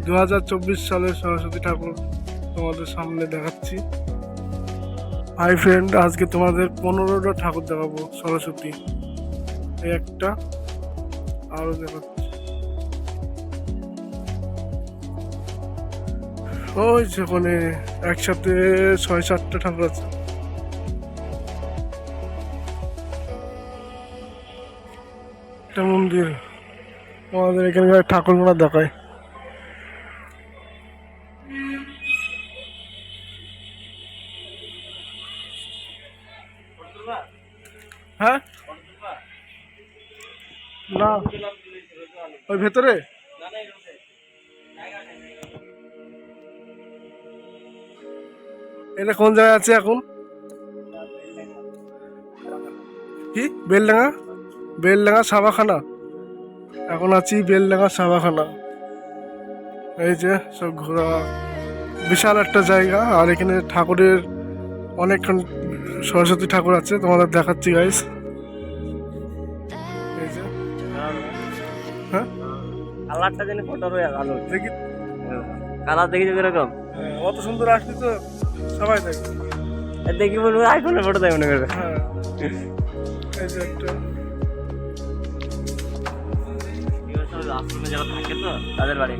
2024 সালের সরস্বতী ঠাকুর তোমাদের সামনে দেখাচ্ছি। হাই ফ্রেন্ড, আজকে তোমাদের 15টা ঠাকুর দেখাবো সরস্বতী। এই একটা, আরো দেখাচ্ছি। ওই যেখানে একসাথে 6-7টা ঠাকুর আছে। একটা মন্দির, আমাদের এখানকার ঠাকুরগুলো দেখায়। হ্যাঁ, না ওই ভেতরে এটা কোন জায়গায় আছে এখন? কি বেলডাঙ্গা? বেলডাঙ্গা সাবাখানা। এখন আছি বেলডাঙ্গা সাবাখানা। এই যে সব ঘোরা, বিশাল একটা জায়গা। আর এখানে ঠাকুরের অনেকক্ষণ সরস্বতী ঠাকুর আছে, তোমাদের দেখাচ্ছি গাইস। এই যে হ্যাঁ, কালারটা যেন ফটো রয়ে আলো দেখি কালার দেখি এরকম অত সুন্দর আসলি তো সবাই দেখবে। দেখি বলবো আইফোনের ফটো দেয় মনে করবে। হ্যাঁ, এই যে একটা আশ্রমে যারা থাকে তো তাদের বাড়ি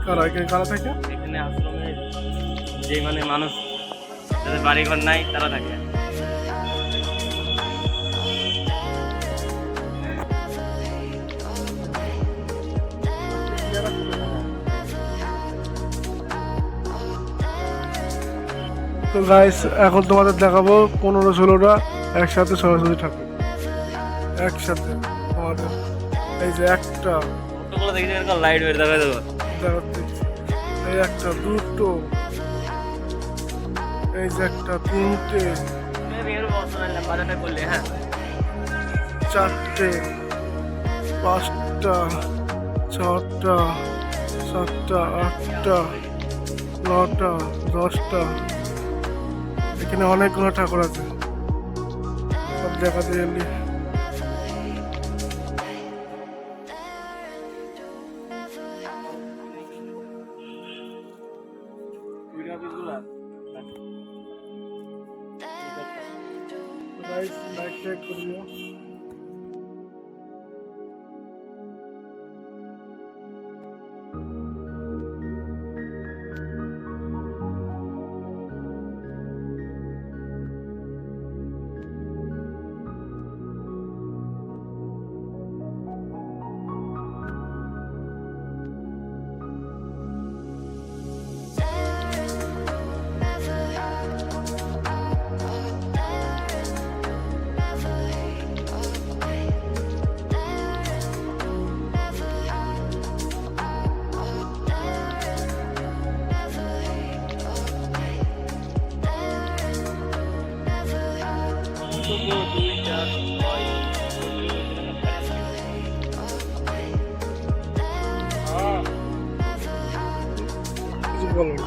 কারা এখানে কারা থাকে? এখানে আশ্রমে যে মানে মানুষ যাদের বাড়ি ঘর নাই তারা থাকে। তো গাইস, এখন তোমাদের দেখাবো 15-16টা একসাথে সরস্বতী ঠাকুর একসাথে তোমাদের। এই যে একটা ফটোগুলো দেখি এরকম লাইট বের দেখা দেবো। দেখাচ্ছি। এই একটা, দুটো, এই যে একটা, তিনটে, করলে হ্যাঁ 4টে, 5টা, 6টা, 7টা, 8টা, 9টা, 10টা। এখানে অনেকগুলো ঠাকুর আছে, সব দেখাতে গেলে লাইট চেক করিও। কিছু বলো না।